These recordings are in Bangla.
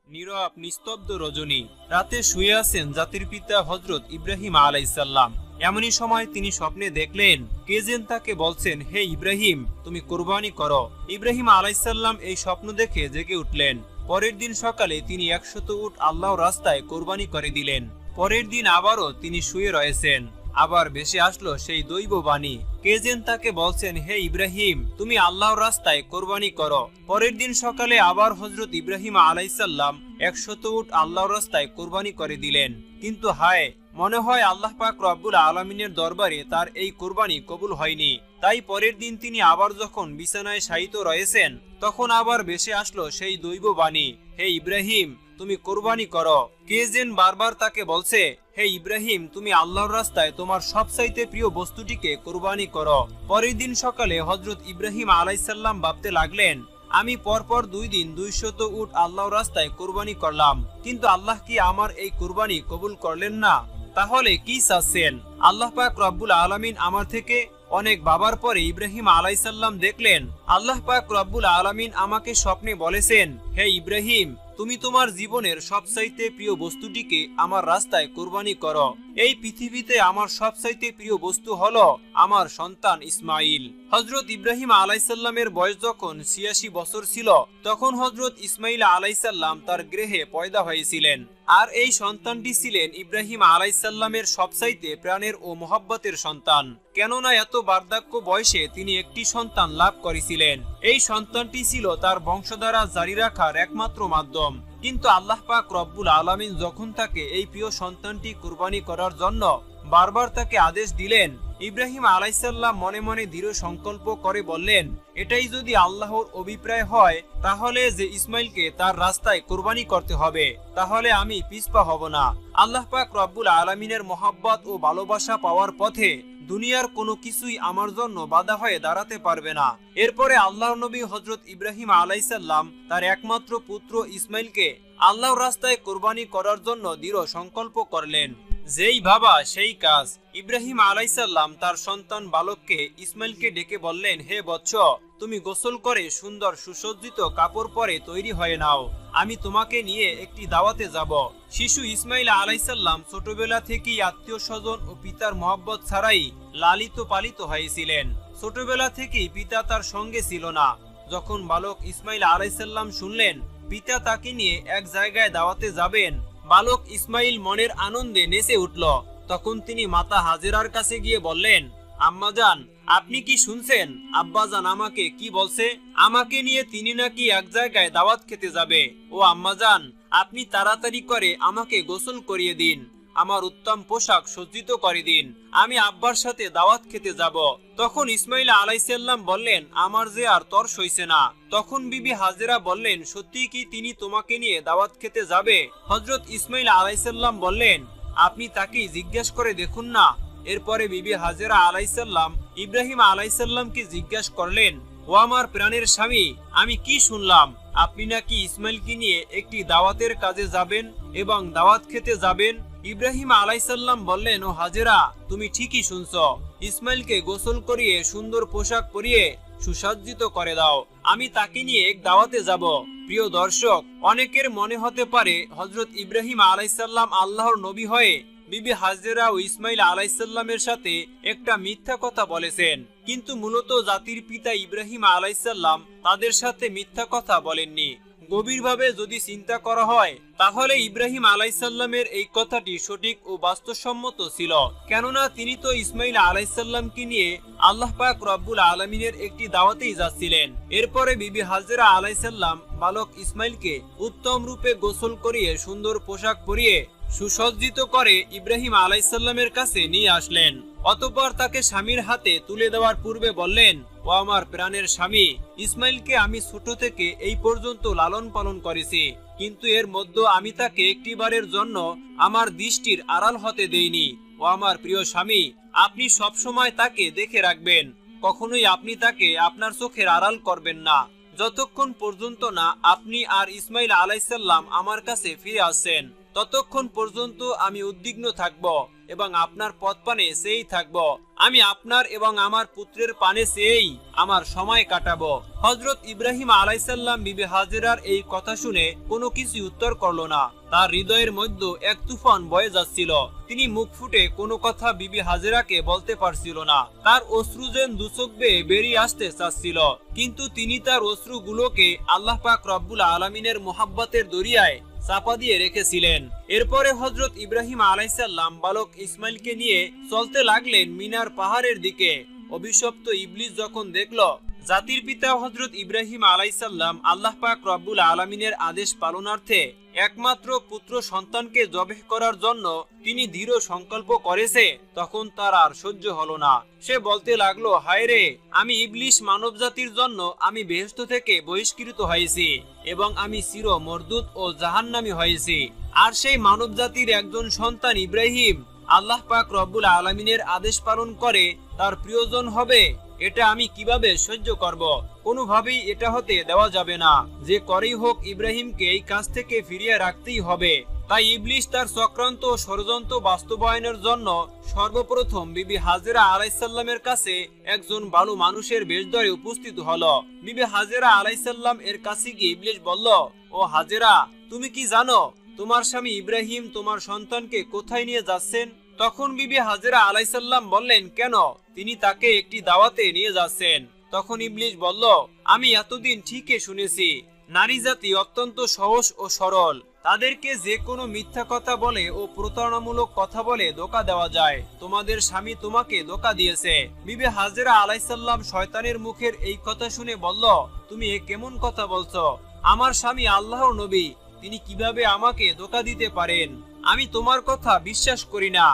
নীরব নিস্তব্ধ রজনী। রাতে শুয়ে আছেন জাতির পিতা হযরত ইব্রাহিম আলাইহিসসালাম। এমনই সময় তিনি স্বপ্নে দেখলেন কে যেন তাকে বলছেন, হে ইব্রাহিম, তুমি কুরবানি করো। ইব্রাহিম আলাইহিসসালাম এই স্বপ্ন দেখে জেগে উঠলেন। পরের দিন সকালে তিনি 100 উট আল্লাহর রাস্তায় কোরবানি করে দিলেন। পরের দিন আবারও তিনি শুয়ে রয়েছেন। আবার ভেসে আসলো সেই দৈব বাণী, কে যেন তাকে বলছেন, হে ইব্রাহিম, তুমি আল্লাহর রাস্তায় কোরবানি করো। পরের দিন সকালে আবার হযরত ইব্রাহিম আলাইহিসসালাম 100 উট আল্লাহর রাস্তায় কোরবানি করে দিলেন। কিন্তু হায়, মনে হয় আল্লাহ পাক রব্বুল আলামিনের দরবারে তার এই কোরবানি কবুল হয়নি। তাই পরের দিন তিনি আবার যখন বিছানায় শায়িত রয়েছেন, তখন আবার ভেসে আসলো সেই দৈব বাণী, হে ইব্রাহিম, তুমি কোরবানি করো। কে যেন বারবার তাকে বলছে, হে ইব্রাহিম, তুমি আল্লাহর রাস্তায় তোমার সবচাইতে প্রিয় বস্তুটিকে কোরবানি করো। পরের দিন সকালে হযরত ইব্রাহিম আলাইহিসসালাম ভাবতে লাগলেন, আমি পরপর 2 দিন 200 উট আল্লাহর রাস্তায় কোরবানি করলাম, কিন্তু আল্লাহ কি আমার এই কোরবানি কবুল করলেন না? তাহলে কি চাচ্ছেন? আল্লাহ পাক রব্বুল আলামিন আমার থেকে অনেক ভাবার পরে ইব্রাহিম আলাইহিসসালাম দেখলেন আল্লাহ পাক রব্বুল আলামিন আমাকে স্বপ্নে বলেছেন, হে ইব্রাহিম, তুমি তোমার জীবনের সবচাইতে প্রিয় বস্তুটিকে আমার রাস্তায় কোরবানি করো। এই পৃথিবীতে আমার সবচাইতে প্রিয় বস্তু হলো আমার সন্তান ইসমাইল। হযরত ইব্রাহিম আলাইহিসসালামের বয়স যখন 86 বছর ছিল, তখন হযরত ইসমাইল আলাইহিসসালাম তার গৃহে পয়দা হয়েছিলেন। আর এই সন্তানটি ছিলেন ইব্রাহিম আলাইহিসসালামের সবচাইতে প্রাণের ও মহব্বতের সন্তান। কেননা এত বার্ধক্য বয়সে তিনি একটি সন্তান লাভ করেছিলেন। এই সন্তানটি ছিল তার বংশধারা জারি রাখার একমাত্র মাধ্যম। কিন্তু আল্লাহ পাক রব্বুল আলামিন যখন তাকে এই প্রিয় সন্তানটি কুরবানি করার জন্য বারবার তাকে আদেশ দিলেন, ইব্রাহিম আলাইহিসসালাম মনে মনে দৃঢ় সংকল্প করে বললেন, এটাই যদি আল্লাহর অভিপ্রায় হয়, তাহলে যে ইসমাইলকে তার রাস্তায় কুরবানি করতে হবে, তাহলে আমি পিছপা হব না। আল্লাহ পাক রব্বুল আলামিনের মহব্বত ও ভালোবাসা পাওয়ার পথে দুনিয়ার কোনো কিছুই আমার জন্য বাধা হয়ে দাঁড়াতে পারবে না। এরপরে আল্লাহর নবী হযরত ইব্রাহিম আলাইহিসসালাম তার একমাত্র পুত্র ইসমাইলকে আল্লাহর রাস্তায় কুরবানি করার জন্য দৃঢ় সংকল্প করলেন। যেই ভাবা সেই কাজ। ইব্রাহিম আলাইহিসসালাম তার সন্তান বালককে ইসমাইলকে ডেকে বললেন, হে বৎস, তুমি গোসল করে সুন্দর সুসজ্জিত কাপড় পরে তৈরি হয়ে নাও, আমি তোমাকে নিয়ে একটি দাওয়াতে যাব। শিশু ইসমাইল আলাইহিসসালাম ছোটবেলা থেকেই আত্মীয় স্বজন ও পিতার মহব্বত ছাড়াই লালিত পালিত হয়েছিলেন। ছোটবেলা থেকেই পিতা তার সঙ্গে ছিল না। যখন বালক ইসমাইল আলাইহিসসালাম শুনলেন পিতা তাকে নিয়ে এক জায়গায় দাওয়াতে যাবেন, বালক ইসমাইল মনের আনন্দে নেচে উঠল। তখন তিনি মাতা হাজেরার কাছে গিয়ে বললেন, আম্মাজান, আপনি কি শুনছেন? আব্বাজান আমাকে কি বলছে? আমাকে নিয়ে তিনি নাকি এক জায়গায় দাওয়াত খেতে যাবে। ও আম্মাজান, আপনি তাড়াতাড়ি করে আমাকে গোসল করিয়ে দিন, আমার উত্তম পোশাক সজ্জিত করে দিন, আমি আব্বার সাথে দাওয়াত খেতে যাব। তখন ইসমাইল আলাইহিসসালাম বললেন, আমার যে আর তর সইছে না। তখন বিবি হাজেরা বললেন, সত্যি কি তিনি তোমাকে নিয়ে দাওয়াত খেতে যাবে? হযরত ইসমাইল আলাইহিসসালাম বললেন, আপনি তাকে জিজ্ঞেস করে দেখুন না। এরপরে বিবি হাজেরা আলাইহিসসালাম ইব্রাহিম আলাইহিসসালামকে জিজ্ঞাসা করলেন, ও আমার প্রাণের স্বামী, আমি কি শুনলাম আপনি নাকি ইসমাইলকে নিয়ে একটি দাওয়াতের কাজে যাবেন এবং দাওয়াত খেতে যাবেন? ইব্রাহিম আলাইহিসসালাম বললেন, ও হাজেরা, তুমি ঠিকই শুনছো, ইসমাইলকে গোসল করিয়ে সুন্দর পোশাক পরিয়ে সুসজ্জিত করে দাও, আমি তাকে নিয়ে এক দাওয়াতে যাব। প্রিয় দর্শক, অনেকের মনে হতে পারে হযরত ইব্রাহিম আলাইহিসসালাম আল্লাহর নবী হয়ে বিবি হাজেরা ও ইসমাইল আলাইহিসসালামের সাথে একটা মিথ্যা কথা বলেছেন, কিন্তু মূলত জাতির পিতা ইব্রাহিম আলাইহিসসালাম তাদের সাথে মিথ্যা কথা বলেননি। গভীরভাবে যদি চিন্তা করা হয়, তাহলে ইব্রাহিম আলাইহিসসালামের এই কথাটি সঠিক ও বাস্তবসম্মত ছিল। কেননা তিনি তো ইসমাইল আলাইহিসসালামকে নিয়ে আল্লাহ পাক রব্বুল আলামিনের একটি দাওয়াতেই যাচ্ছিলেন। এরপরে বিবি হাজেরা আলাইহিসসালাম বালক ইসমাইলকে উত্তম রূপে গোসল করিয়ে সুন্দর পোশাক পরিয়ে সুসজ্জিত করে ইব্রাহিম আলাইহিসসালামের কাছে নিয়ে আসলেন। অতঃপর তাকে স্বামীর হাতে তুলে দেওয়ার পূর্বে বললেন, ও আমার প্রাণের স্বামী, ইসমাইলকে আমি ছোট থেকে এই পর্যন্ত লালন পালন করেছি, কিন্তু এর মধ্যে আমি তাকে একটিবারের জন্য আমার দৃষ্টির আড়াল হতে দেইনি। ও আমার প্রিয় স্বামী, আপনি সব সময় তাকে দেখে রাখবেন, কখনোই আপনি তাকে আপনার চোখের আড়াল করবেন না, যতক্ষণ পর্যন্ত না আপনি আর ইসমাইল আলাইহিসসালাম আমার কাছে ফিরে আসছেন। ততক্ষণ পর্যন্ত আমি উদ্বিগ্ন থাকব এবং আপনার পথ পানে সেই থাকব। আমি আপনার এবং আমার পুত্রের পানে সেই আমার সময় কাটাবো। হযরত ইব্রাহিম আলাইহিসসালাম বিবি হাজেরার এই কথা শুনে কোনো কিছু উত্তর করল না। তার হৃদয়ের মধ্যে এক তুফান বয়ে যাচ্ছিল। তিনি মুখ ফুটে কোনো কথা বিবি হাজেরাকে বলতে পারছিল না। তার অশ্রু যেন দুচোখ বেয়ে বেরিয়ে আসতে চাচ্ছিল, কিন্তু তিনি তার অশ্রুগুলোকে আল্লাহ পাক রব্বুল আলামিনের মুহাব্বতের দরিয়ায় চাপা দিয়ে রেখেছিলেন। এরপরে হযরত ইব্রাহিম আলাইহিসসালাম বালক ইসমাইলকে নিয়ে চলতে লাগলেন মিনার পাহাড়ের দিকে। অভিশপ্ত ইবলিস যখন দেখল জাতির পিতা হযরত ইব্রাহিম আলাইহিসসালাম আল্লাহ পাক রব্বুল আলামিনের আদেশ পালনার্থে একমাত্র পুত্র সন্তানকে জবেহ করার জন্য তিনি দৃঢ় সংকল্প করেছে, তখন তার আর সহ্য হলো না। সে বলতে লাগলো, হায় রে, আমি ইবলিস মানবজাতির জন্য আমি বেহেশত থেকে বহিষ্কৃত হয়েছি এবং আমি চির মরদুদ ও জাহান্নামী হয়েছি। আর সেই মানবজাতির একজন সন্তান ইব্রাহিম আল্লাহ পাক রব্বুল আলামিনের আদেশ পালন করে তার প্রিয়জন হবে, এটা আমি কিভাবে সহ্য করব? কোনোভাবেই এটা হতে দেওয়া যাবে না। যে করেই হোক ইব্রাহিমকে এই কাজ থেকে ফিরিয়ে রাখতেই হবে। তাই ইবলিস তার চক্রান্ত ও ষড়যন্ত্র বাস্তবায়নের জন্য সর্বপ্রথম বিবি হাজেরা আলাইহিসসালামের কাছে একজন ভালো মানুষের বেশ ধরে উপস্থিত হলো। বিবি হাজেরা আলাইহিসসালাম এর কাছে গিয়ে ইবলিস বলল, ও হাজেরা, তুমি কি জানো তোমার স্বামী ইব্রাহিম তোমার সন্তানকে কোথায় নিয়ে যাচ্ছেন? তখন বিবি হাজেরা আলাইহিসসালাম বললেন, কেন? তিনি তাকে একটি দাওয়াতে নিয়ে যাচ্ছেন। তখন ইবলিস বলল, আমি এতদিন ঠিকই শুনেছি নারী জাতি অত্যন্ত সহজ ও সরল। তাদেরকে যে কোনো মিথ্যা কথা বলে ও প্রতারণামূলক কথা বলে ধোঁকা দেওয়া যায়। তোমাদের স্বামী তোমাকে ধোঁকা দিয়েছে। বিবি হাজেরা আলাইহিসসালাম শয়তানের মুখের এই কথা শুনে বলল, তুমি এ কেমন কথা বলছো? আমার স্বামী আল্লাহর নবী, তিনি কিভাবে আমাকে ধোঁকা দিতে পারেন? আমি তোমার কথা বিশ্বাস করি না।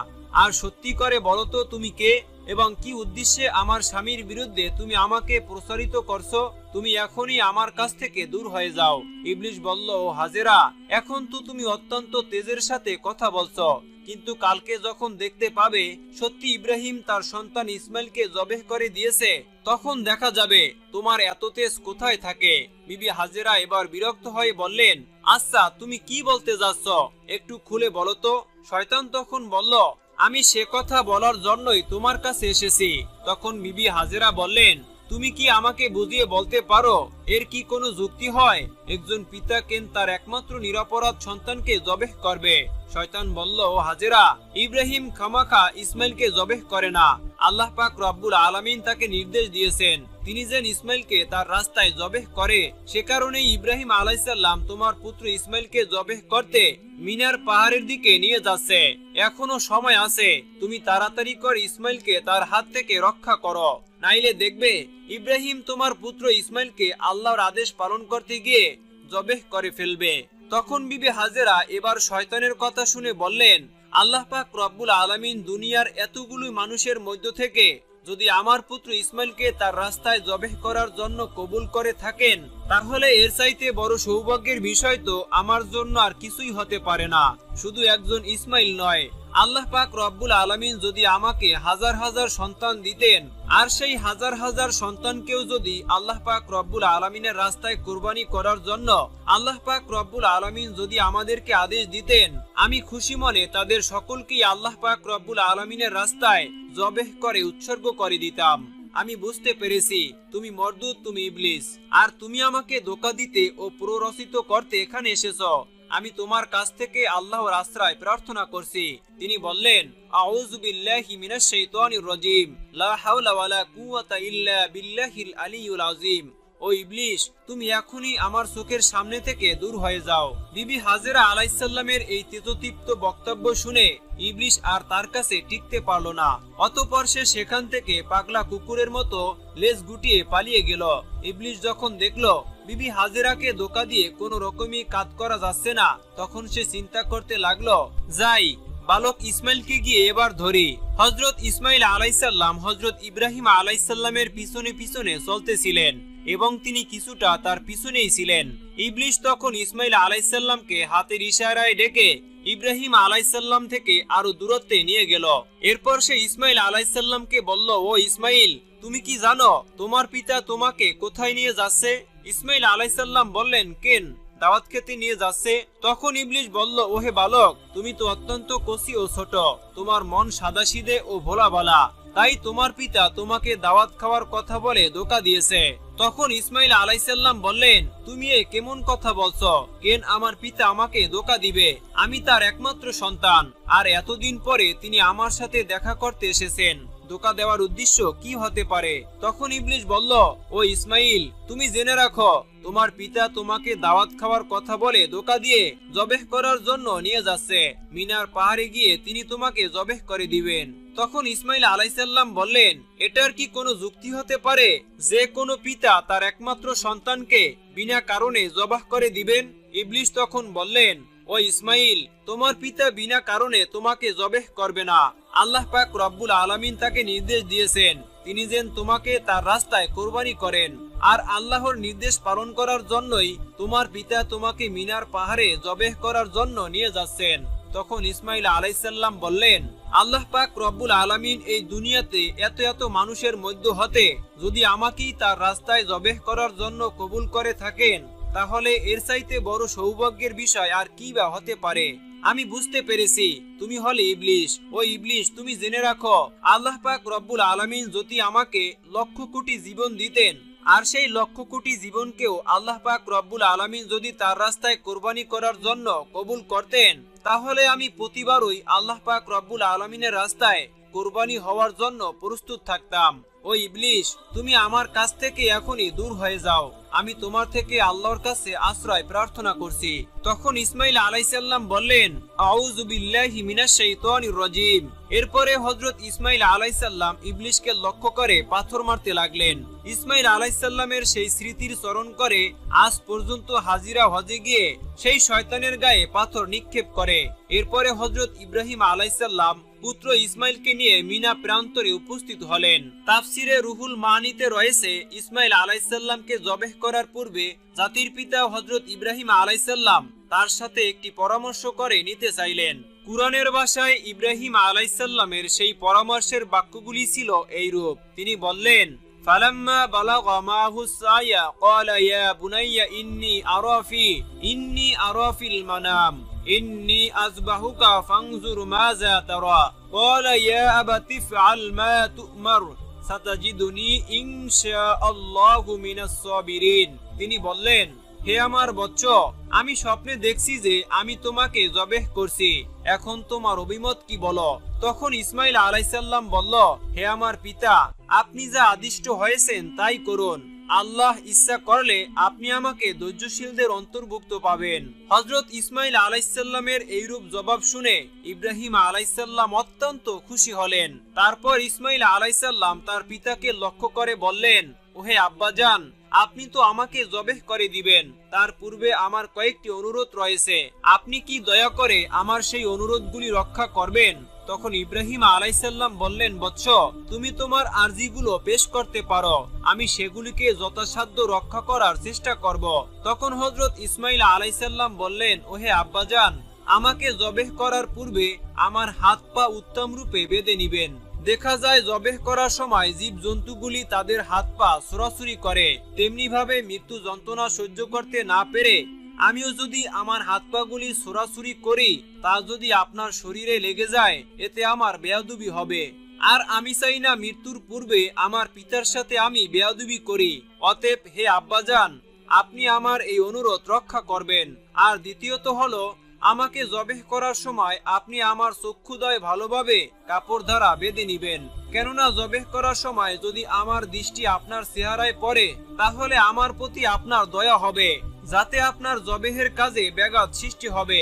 আর সত্যি করে বলো তো তুমি কে এবং কি উদ্দেশ্যে আমার স্বামীর বিরুদ্ধে তুমি আমাকে প্রসারিত করছো? তুমি এখনই আমার কাছ থেকে দূর হয়ে যাও। ইবলিস বলল, ও হাজেরা, এখন তো তুমি অত্যন্ত তেজের সাথে কথা বলছো, কিন্তু কালকে যখন দেখতে পাবে সত্যি ইব্রাহিম তার সন্তান ইসমাইলকে জবেহ করে দিয়েছে, তখন দেখা যাবে তোমার এত তেজ কোথায় থাকে। বিবি হাজেরা এবার বিরক্ত হয়ে বললেন, আচ্ছা তুমি কি বলতে যাচ্ছ, একটু খুলে বলো তো। শয়তান তখন বলল, আমি সে কথা বলার জন্যই তোমার কাছে এসেছি। তখন বিবি হাজেরা বললেন, তুমি কি আমাকে বুঝিয়ে বলতে পারো এর কি কোনো যুক্তি হয়? একজন পিতা কেন তার একমাত্র নিরপরাধ সন্তানকে জবেহ করবে? শয়তান বলল, ও হাজেরা, ইব্রাহিম খামাখা ইসমাইলকে জবেহ করে না। আল্লাহ পাক রব্বুল আলামিন তাকে নির্দেশ দিয়েছেন তিনি যেন ইসমাইলকে তার রাস্তায় জবেহ করে। সে কারণেই ইব্রাহিম আলাইহিসসালাম তোমার পুত্র ইসমাইলকে জবেহ করতে মিনার পাহাড়ের দিকে নিয়ে যাচ্ছে। এখনো সময় আছে, তুমি তাড়াতাড়ি করে ইসমাইলকে তার হাত থেকে রক্ষা করো, নাইলে দেখবে ইব্রাহিম তোমার পুত্র ইসমাইলকে আল্লাহর আদেশ পালন করতে গিয়ে জবেহ করে ফেলবে। তখন বিবি হাজেরা এবার শয়তানের কথা শুনে বললেন, আল্লাহ পাক রব্বুল আলামিন দুনিয়ার এতগুলো মানুষের মধ্য থেকে যদি আমার পুত্র ইসমাইলকে তার রাস্তায় জবেহ করার জন্য কবুল করে থাকেন, তাহলে এর চাইতে বড় সৌভাগ্যের বিষয় তো আমার জন্য আর কিছুই হতে পারে না। শুধু একজন ইসমাইল নয়, আল্লাহ পাক রব্বুল আলামিন যদি আমাকে হাজার হাজার সন্তান দিতেন, আর সেই হাজার হাজার সন্তানকেও যদি আল্লাহ পাক রব্বুল আলামিনের রাস্তায় কুরবানি করার জন্য আল্লাহ পাক রব্বুল আলামিন যদি আমাদেরকে আদেশ দিতেন, আমি খুশি মনে তাদের সকলকেই আল্লাহ পাক রব্বুল আলামিনের রাস্তায় জবেহ করে উৎসর্গ করে দিতাম। আমি বুঝতে পেরেছি তুমি মরদুদ, তুমি ইবলিস, আর তুমি আমাকে ধোঁকা দিতে ও প্ররোচিত করতে এখানে এসেছো। আমি তোমার কাছ থেকে আল্লাহর আশ্রয় প্রার্থনা করছি। তিনি বললেন, আউযু বিল্লাহি মিনাশ শাইতানির রাজিম, লা হাওলা ওয়ালা কুওয়াতা ইল্লা বিল্লাহিল আলিয়্যুল আযীম। ও ইবলিস, তুমি এখনই আমার চোখের সামনে থেকে দূর হয়ে যাও। বিবি হাজেরা আলাইহিসসালামের এই তেজোতীপ্ত বক্তব্য শুনে ইবলিস আর তার কাছে টিকতে পারল না। অতঃপর সে সেখান থেকে পাগলা কুকুরের মতো লেজ গুটিয়ে পালিয়ে গেল। ইবলিস যখন দেখল বিবি হাজেরাকে ধোঁকা দিয়ে কোনো রকমই কাজ করা যাচ্ছে না, তখন সে চিন্তা করতে লাগলো, যাই বালক ইসমাইলকে গিয়ে এবার ধরি। হযরত ইসমাইল আলাইহিসসালাম হযরত ইব্রাহিম আলাইহিসসালামের পিছনে পিছনে চলতেছিলেন এবং তিনি কিছুটা তার পিছনেই ছিলেন। ইবলিস তখন ইসমাইল আলাইহিসসালামকে হাতের ইশারায় ডেকে ইব্রাহিম আলাইহিসসালাম থেকে আরো দূরত্বে নিয়ে গেল। এরপর সে ইসমাইল আলাইহিসসালামকে বলল, ও ইসমাইল, তুমি কি জানো তোমার পিতা তোমাকে কোথায় নিয়ে যাচ্ছে? ইসমাইল আলাইহিসসালাম বললেন, কেন, দাওয়াত খেতে নিয়ে যাচ্ছে। তখন ইবলিশ বলল, ওহে বালক, তুমি তো অত্যন্ত কচি ও ছোট, তোমার মন সাদাসিধে ও ভোলাভালা, তাই তোমার পিতা তোমাকে দাওয়াত খাওয়ার কথা বলে ধোঁকা দিয়েছে। তখন ইসমাইল আলাইহিসসালাম বললেন, তুমি এ কেমন কথা বলছো? কেন আমার পিতা আমাকে ধোঁকা দিবে? আমি তার একমাত্র সন্তান, আর এতদিন পরে তিনি আমার সাথে দেখা করতে এসেছেন। ধোঁকা দেওয়ার উদ্দেশ্য কি হতে পারে? তখন ইবলিশ বলল, ও ইসমাইল, তুমি জেনে রাখো, তোমার পিতা তোমাকে দাওয়াত খাওয়ার কথা বলে ধোঁকা দিয়ে জবেহ করার জন্য নিয়ে যাচ্ছে। মিনার পাহাড়ে গিয়ে তিনি তোমাকে জবেহ করে দিবেন। তখন ইসমাইল আলাইহিসসালাম বললেন, এটার কি কোনো যুক্তি হতে পারে যে কোনো পিতা তার একমাত্র সন্তানকে বিনা কারণে জবাহ করে দিবেন? ইবলিশ তখন বললেন, ও ইসমাইল, তোমার পিতা বিনা কারণে তোমাকে জবেহ করবে না। আল্লাহ পাক রব্বুল আলামিন তাকে নির্দেশ দিয়েছেন তিনি যেন তোমাকে তার রাস্তায় কোরবানি করেন, আর আল্লাহর নির্দেশ পালন করার জন্যই তোমার পিতা তোমাকে মিনার পাহাড়ে জবেহ করার জন্য নিয়ে যাচ্ছেন। তখন ইসমাইল আলাইহিসসালাম বললেন, আল্লাহ পাক রব্বুল আলামিন এই দুনিয়াতে এত এত মানুষের মধ্য হতে যদি আমাকেই তার রাস্তায় জবেহ করার জন্য কবুল করে থাকেন, তাহলে এর চাইতে বড় সৌভাগ্যের বিষয় আর কি বা হতে পারে? আমি বুঝতে পেরেছি তুমি হলে ইবলিশ। ও ইবলিশ, তুমি জেনে রাখো, আল্লাহ পাক রব্বুল আলামিন যদি আমাকে লক্ষ কোটি জীবন দিতেন, আর সেই লক্ষ কোটি জীবনকেও আল্লাহ পাক রব্বুল আলামিন যদি তার রাস্তায় কোরবানি করার জন্য কবুল করতেন, তাহলে আমি প্রতিবারই আল্লাহ পাক রব্বুল আলামিনের রাস্তায় কোরবানি হওয়ার জন্য প্রস্তুত থাকতাম। ও ইবলিশ, তুমি আমার কাছ থেকে এখনই দূর হয়ে যাও, আমি তোমার থেকে আল্লাহর কাছে আশ্রয় প্রার্থনা করছি। তখন ইসমাইল আলাইহিসসালাম বললেন, আউযু বিল্লাহি মিনাশ শাইতানির রাজিম। এরপরে হযরত ইসমাইল আলাইহিসসালাম ইবলিশকে লক্ষ্য করে পাথর মারতে লাগলেন। ইসমাইল আলাইহিসসালামের সেই স্মৃতির স্মরণ করে আজ পর্যন্ত হাজিরা হজে গিয়ে সেই শয়তানের গায়ে পাথর নিক্ষেপ করে। এরপরে হযরত ইব্রাহিম আলাইহিসসালাম পুত্র ইসমাইলকে নিয়ে মিনা প্রান্তরে উপস্থিত হলেন। তাফসিরে রুহুল মানিতে রয়েছে, ইসমাইল আলাইহিসসালামকে জবেহ করার পূর্বে জাতির পিতা হযরত ইব্রাহিম আলাইহিসসালাম তার সাথে একটি পরামর্শ করে নিতে চাইলেন। কুরআনের ভাষায় ইব্রাহিম আলাইহিসসালামের সেই পরামর্শের বাক্যগুলি ছিল এইরূপ। তিনি বললেন, ফালাম্মা বালাগা মাহুস সায়া ক্বালা ইয়া বুনাইয়া ইন্নী আরা ফিল মানাম ইন্নী আযবাহুকা ফানজুর মাযা তারা ক্বালা ইয়া আবাতি ইফআল মা তু'মার সাতাজিদুনি ইনশাআল্লাহু মিনাস সাবিরিন। তিনি বললেন, হে আমার বৎস, আমি স্বপ্নে দেখছি যে আমি তোমাকে জবেহ করছি, এখন তোমার অভিমত কি বলো? তখন ইসমাইল আলাইহিসসালাম বলল, হে আমার পিতা, আপনি যা আদিষ্ট হয়েছেন তাই করুন। আল্লাহ ইচ্ছা করলে আপনি আমাকে ধৈর্যশীলদের অন্তর্ভুক্ত পাবেন। হযরত ইসমাইল আলাইহিসসালামের এইরূপ জবাব শুনে ইব্রাহিম আলাইহিসসালাম অত্যন্ত খুশি হলেন। তারপর ইসমাইল আলাইহিসসালাম তার পিতাকে লক্ষ্য করে বললেন, ওহে আব্বাজান, আপনি তো আমাকে জবেহ করে দিবেন, তার পূর্বে আমার কয়েকটি অনুরোধ রয়েছে, আপনি কি দয়া করে আমার সেই অনুরোধগুলি রক্ষা করবেন? তখন ইব্রাহিম আলাইহিসসালাম বললেন, বৎস, তুমি তোমার আরজিগুলো পেশ করতে পারো, আমি সেগুলিকে যথাসাধ্য রক্ষা করার চেষ্টা করব। তখন হযরত ইসমাইল আলাইহিসসালাম বললেন, ওহে আব্বাজান, আমাকে জবেহ করার পূর্বে আমার হাত পা উত্তম রূপে বেঁধে নিবেন। দেখা যায় জবেহ করার সময় জীব জন্তুগুলি তাদের হাত পা ছোড়াছুরি করে, তেমনি ভাবে মৃত্যু যন্ত্রণা সহ্য করতে না পেরে আমিও যদি আমার হাত পা গুলি ছোড়াছুরি করি, তা যদি আপনার শরীরে লেগে যায়, এতে আমার বেয়াদবি হবে। আর আমি চাই না মৃত্যুর পূর্বে আমার পিতার সাথে আমি বেয়াদবি করি। অতএব হে আব্বাজান, আপনি আমার এই অনুরোধ রক্ষা করবেন। আর দ্বিতীয়ত হলো, আমাকে জবেহ করার সময় আপনি আমার চক্ষুদয় ভালোভাবে কাপড় দ্বারা বেঁধে নিবেন, কেননা জবেহ করার সময় যদি আমার দৃষ্টি আপনার চেহারায় পড়ে, তাহলে আমার প্রতি আপনার দয়া হবে, যাতে আপনার জবেহের কাজে ব্যাঘাত সৃষ্টি হবে।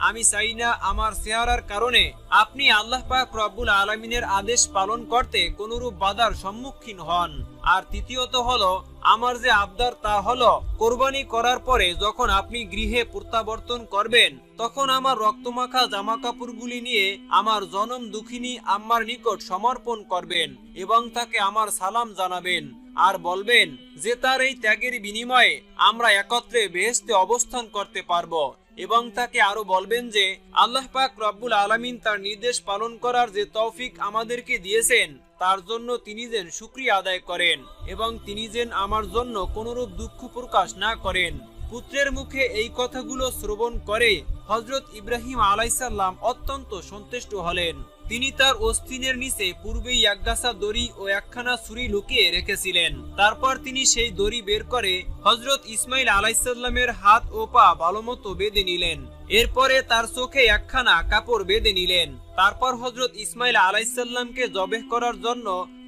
আমি চাই না আমার চেহারার কারণে আপনি আল্লাহ পাক রব্বুল আলামিনের আদেশ পালন করতে কোনরূপ বাধার সম্মুখীন হন। আর তৃতীয়ত হলো, আমার যে আবদার তা হলো, কোরবানি করার পরে যখন আপনি গৃহে প্রত্যাবর্তন করবেন, তখন আমার রক্তমাখা জামা কাপড়গুলি নিয়ে আমার জনম দুঃখিনী আম্মার নিকট সমর্পণ করবেন এবং তাকে আমার সালাম জানাবেন, আর বলবেন যে তার এই ত্যাগের বিনিময়ে আমরা একত্রে বেহেশতে অবস্থান করতে পারবো। এবং তাকে আরো বলবেন যে আল্লাহ পাক রব্বুল আলামিন তার নির্দেশ পালন করার যে তৌফিক আমাদেরকে দিয়েছেন, তার জন্য তিনি যেন শুকরিয়া আদায় করেন এবং তিনি যেন আমার জন্য কোনরূপ দুঃখ প্রকাশ না করেন। পুত্রের মুখে এই কথাগুলো শ্রবণ করে হযরত ইব্রাহিম আলাইহিসসালাম অত্যন্ত সন্তুষ্ট হলেন। তিনি তার অস্থিনের নিচে পূর্বেই একগাছা দড়ি ও একখানা ছুরি লুকিয়ে রেখেছিলেন। তারপর তিনি সেই দড়ি বের করে হযরত ইসমাইল আলাইহিসসালামের হাত ও পা ভালোমতো বেঁধে নিলেন। এরপরে তার চোখে একখানা কাপড় বেঁধে নিলেন। তারপর হযরত ইসমাইল আলাইহিসসালামকে জবেহ করার জন্য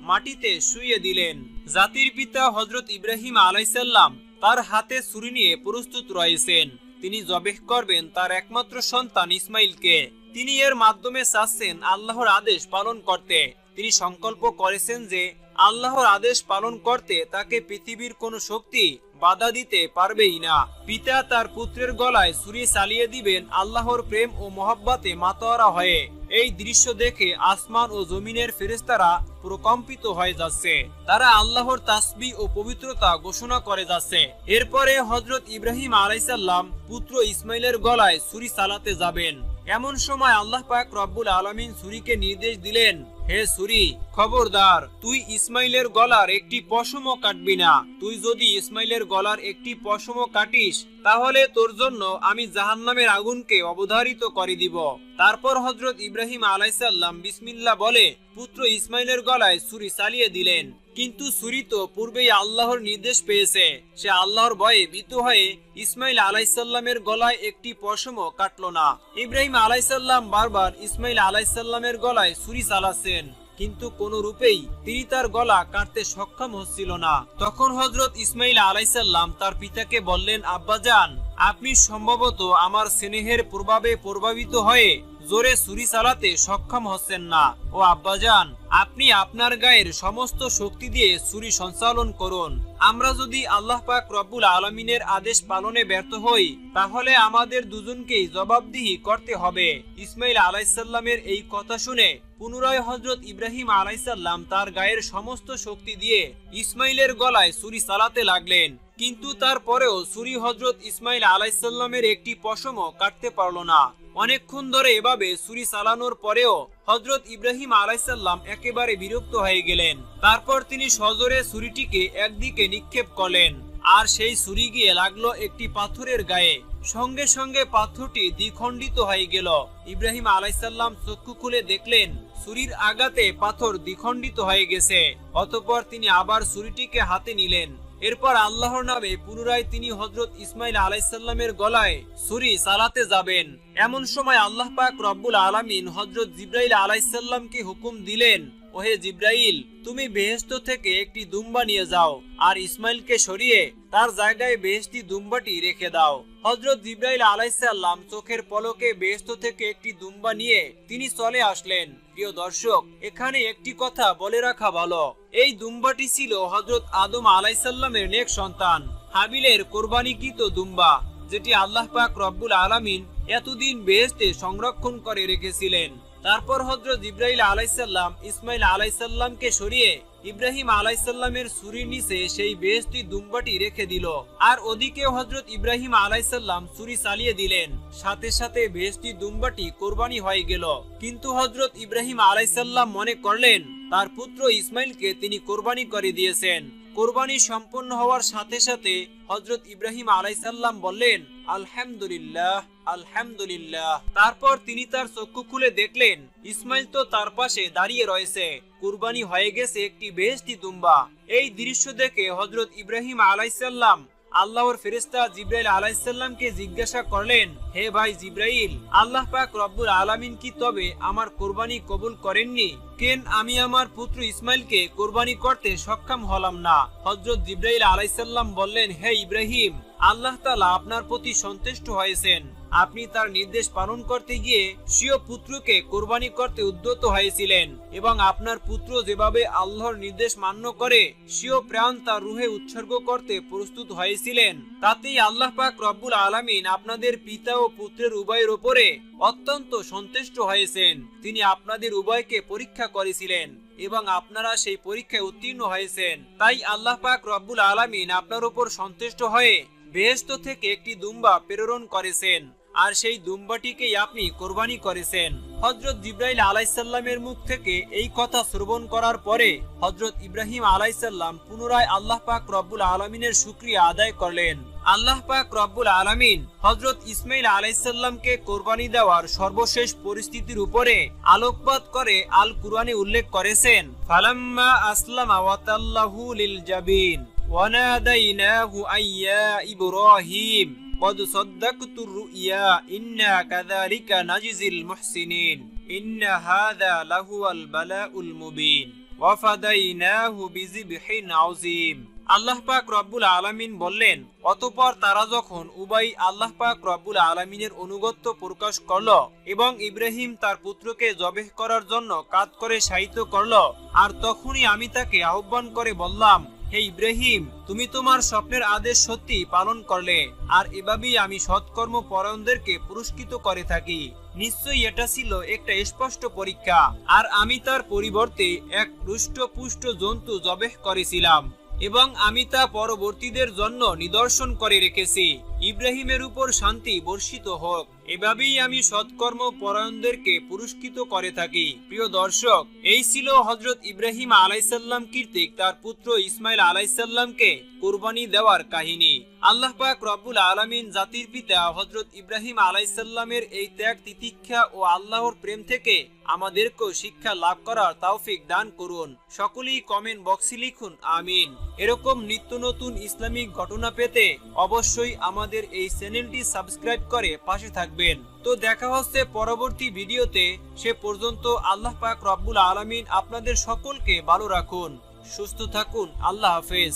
মাটিতে শুইয়ে দিলেন। জাতির পিতা হযরত ইব্রাহিম আলাইহিসসালাম তার হাতে ছুরি নিয়ে প্রস্তুত রয়েছেন। তিনি জবেহ করবেন তার একমাত্র সন্তান ইসমাইলকে। তিনি এর মাধ্যমে চাচ্ছেন আল্লাহর আদেশ পালন করতে। তিনি সংকল্প করেছেন যে আল্লাহর আদেশ পালন করতে তাকে পৃথিবীর কোনো শক্তি বাধা দিতে পারবেই না। পিতা তার পুত্রের গলায় ছুরি চালিয়ে দিবেন আল্লাহর প্রেম ও মহব্বতে মাতোয়ারা হয়ে। এই দৃশ্য দেখে আসমান ও জমিনের ফেরেশতারা প্রকম্পিত হয়ে যাচ্ছে। তারা আল্লাহর তাসবিহ ও পবিত্রতা ঘোষণা করে যাচ্ছে। এরপরে হযরত ইব্রাহিম আলাইহিসসালাম পুত্র ইসমাইলের গলায় ছুরি চালাতে যাবেন। এমন সময় আল্লাহ পাক রব্বুল আলামিন ছুরিকে নির্দেশ দিলেন, হে ছুরি, খবরদার, তুই ইসমাইলের গলার একটি পশমও কাটবি না। তুই যদি ইসমাইলের গলার একটি পশমও কাটিস তাহলে তোর জন্য আমি জাহান্নামের আগুনকে অবধারিত করে দিব। তারপর হযরত ইব্রাহিম আলাইহিসসালাম বিসমিল্লাহ বলে পুত্র ইসমাইলের গলায় ছুরি চালিয়ে দিলেন। কিন্তু ছুরি তো পূর্বেই আল্লাহর নির্দেশ পেয়েছে। সে আল্লাহর ভয়ে ভীত হয়ে ইসমাইল আলাইহিসসালামের গলায় একটি পশমও কাটলো না। ইব্রাহিম আলাইহিসসালাম বারবার ইসমাইল আলাইহিসসালামের গলায় ছুরি চালাচ্ছেন, কিন্তু কোন রূপেই তিনি তার গলা কাটতে সক্ষম হচ্ছিল না। তখন হযরত ইসমাইল আলাইহিসসালাম তার পিতাকে বললেন, আব্বাজান, আপনি সম্ভবত আমার স্নেহের প্রভাবে প্রভাবিত হয়ে জোরে ছুরি চালাতে সক্ষম হচ্ছেন না। ও আব্বাজান, আপনি আপনার গায়ের সমস্ত শক্তি দিয়ে ছুরি সঞ্চালন করুন। আমরা যদি আল্লাহ পাক রব্বুল আলামিনের আদেশ পালনে ব্যর্থ হই তাহলে আমাদের দুজনকেই জবাবদিহি করতে হবে। ইসমাইল আলাইহিসসালামের এই কথা শুনে পুনরায় হযরত ইব্রাহিম আলাইহিসসালাম তার গায়ের সমস্ত শক্তি দিয়ে ইসমাইলের গলায় ছুরি চালাতে লাগলেন। কিন্তু তারপরেও ছুরি হযরত ইসমাইল আলাইহিসসালামের একটি পশমও কাটতে পারল না। অনেকক্ষণ ধরে এভাবে ছুরি চালানোর পরেও হযরত ইব্রাহিম আলাইহিসসালাম একেবারে বিরক্ত হয়ে গেলেন। তারপর তিনি সজোরে ছুরিটিকে একদিকে নিক্ষেপ করলেন, আর সেই ছুরি গিয়ে লাগলো একটি পাথরের গায়ে। সঙ্গে সঙ্গে পাথরটি দ্বিখণ্ডিত হয়ে গেল। ইব্রাহিম আলাইহিসসালাম চক্ষু খুলে দেখলেন ছুরির আঘাতে পাথর দ্বিখণ্ডিত হয়ে গেছে। অতঃপর তিনি আবার ছুরিটিকে হাতে নিলেন। এরপর আল্লাহর নামে পুনরায় তিনি হযরত ইসমাইল আলাইহিসসালামের গলায় ছুরি চালাতে যাবেন। এমন সময় আল্লাহ পাক রব্বুল আলামিন হযরত জিবরাইল আলাইহিসসালামকে হুকুম দিলেন, ওহে জিবরাইল, তুমি বেহেশত থেকে একটি দুম্বা নিয়ে যাও আর ইসমাইলকে সরিয়ে তার জায়গায় বেহেশতি দুম্বাটি রেখে দাও। হযরত জিবরাইল আলাইহিসসালাম চোখের পলকে বেহেশত থেকে একটি দুম্বা নিয়ে তিনি চলে আসলেন। প্রিয় দর্শক, এখানে একটি কথা বলে রাখা ভালো, এই দুম্বাটি ছিল হযরত আদম আলাইহিসসালামের নেক সন্তান হাবিলের কোরবানিকৃত দুম্বা, যেটি আল্লাহ পাক রব্বুল আলামিন এতদিন বেহেশতে সংরক্ষণ করে রেখেছিলেন। তারপর হযরত জিবরাইল আলাইহিসসালাম ইসমাইল আলাইহিসসালামকে সরিয়ে ইব্রাহিম আলাইহিসসালামের ছুরির নিচে সেই বেহেশতি দুম্বাটি রেখে দিল। আর ওদিকে হযরত ইব্রাহিম আলাইহিসসালাম ছুরি চালিয়ে দিলেন। সাথে সাথে বেহেশতি দুম্বাটি কোরবানি হয়ে গেল। কিন্তু হযরত ইব্রাহিম আলাইহিসসালাম মনে করলেন তার পুত্র ইসমাইলকে তিনি কোরবানি করে দিয়েছেন। কোরবানি সম্পন্ন হওয়ার সাথে সাথে হযরত ইব্রাহিম আলাইহিসসালাম বললেন, আলহামদুলিল্লাহ, আলহামদুলিল্লাহ। তারপর তিনি তার চক্ষু খুলে দেখলেন ইসমাইল তো তার পাশে দাঁড়িয়ে রয়েছে। কুরবানি হয়ে গেছে একটি বেহেশতি দুম্বা। এই দৃশ্য দেখে হযরত ইব্রাহিম আলাইহিসসালাম আল্লাহর ফেরেশতা জিবরাইল আলাইহিসসালামকে জিজ্ঞাসা করলেন, হে ভাই জিবরাইল, আল্লাহ পাক রব্বুল আলামিন কি তবে আমার কোরবানি কবুল করেননি? কেন আমি আমার পুত্র ইসমাইলকে কোরবানি করতে সক্ষম হলাম না? হযরত জিবরাইল আলাইহিসসালাম বললেন, হে ইব্রাহিম, আল্লাহ তাআলা আপনার প্রতি সন্তুষ্ট হয়েছেন। আপনি তার নির্দেশ পালন করতে গিয়ে স্বীয় পুত্রকে কোরবানি করতে উদ্যত হয়েছিলেন এবং আপনার পুত্র যেভাবে আল্লাহর নির্দেশ মান্য করে স্বীয় প্রাণ তার রূহে উৎসর্গ করতে প্রস্তুত হয়েছিলেন, তাতেই আল্লাহ পাক রব্বুল আলামিন আপনাদের পিতা ও পুত্রের উভয়ের উপরে অত্যন্ত সন্তুষ্ট হয়েছেন। তিনি আপনাদের উভয়কে পরীক্ষা করেছিলেন এবং আপনারা সেই পরীক্ষায় উত্তীর্ণ হয়েছেন। তাই আল্লাহ পাক রব্বুল আলামিন আপনার উপর সন্তুষ্ট হয়ে বেহেশত থেকে একটি দুম্বা প্রেরণ করেছেন, আর সেই দুম্বাটিকেই আপনি কোরবানি করেছেন। হযরত জিবরাইল আলাইহিসসালামের মুখ থেকে এই কথা শ্রবণ করার পরে হযরত ইব্রাহিম আলাইহিসসালাম পুনরায় আল্লাহ পাক রব্বুল আলামিনের শুকরিয়া আদায় করলেন। আল্লাহ পাক রব্বুল আলামিন হযরত ইসমাঈল আলাইহিসসালামকে কোরবানি দেওয়ার সর্বশেষ পরিস্থিতির উপরে আলোকপাত করে আল কুরআনে উল্লেখ করেছেন, ফালাম্মা আসলামা ওয়া তাল্লাহু লিল জাবিন ওয়া নাদাইনাহু আইয়া ইব্রাহিম قد صدقت الرؤيا إنا كذلك نجزي المحسنين إن هذا لهو البلاء المبين وفديناه بذبح عظيم। আল্লাহ পাক রব্বুল আলামিন বললেন, অতঃপর তারা যখন উভয় আল্লাহ পাক রব্বুল আলামিনের অনুগত্য প্রকাশ করল এবং ইব্রাহিম তার পুত্রকে জবেহ করার জন্য কাঁধ করে শায়িত করল, আর তখনই আমি তাকে আহ্বান করে বললাম, হে ইব্রাহিম, তুমি তোমার স্বপ্নের আদেশ সত্যি পালন করলে, আর এভাবেই আমি সৎকর্ম পরায়ণদেরকে পুরস্কৃত করে থাকি। নিশ্চয়ই এটা ছিল একটা স্পষ্ট পরীক্ষা, আর আমি তার পরিবর্তে এক হৃষ্টপুষ্ট জন্তু জবেহ করেছিলাম এবং আমি তা পরবর্তীদের জন্য নিদর্শন করে রেখেছি। ইব্রাহিমের উপর শান্তি বর্ষিত হোক। এভাবেই আমি সৎকর্ম পরায়ণদেরকে পুরস্কৃত করে থাকি। প্রিয় দর্শক, এই ছিল হযরত ইব্রাহিম আলাইহিসসালাম কর্তৃক তার পুত্র ইসমাঈল আলাইহিসসালামকে কুরবানি দেওয়ার কাহিনী। আল্লাহ পাক রব্বুল আলামিন জাতির পিতা হযরত ইব্রাহিম আলাইহিসসালামের এই ত্যাগ তিতিক্ষা ও আল্লাহর প্রেম থেকে আমাদেরকেও শিক্ষা লাভ করার তৌফিক দান করুন। সকলেই কমেন্ট বক্সে লিখুন আমিন। এরকম নিত্য নতুন ইসলামিক ঘটনা পেতে অবশ্যই আমাদের এই চ্যানেলটি সাবস্ক্রাইব করে পাশে থাকবেন। তো দেখা হচ্ছে পরবর্তী ভিডিওতে। সে পর্যন্ত আল্লাহ পাক রব্বুল আলামিন আপনাদের সকলকে ভালো রাখুন, সুস্থ থাকুন। আল্লাহ হাফেজ।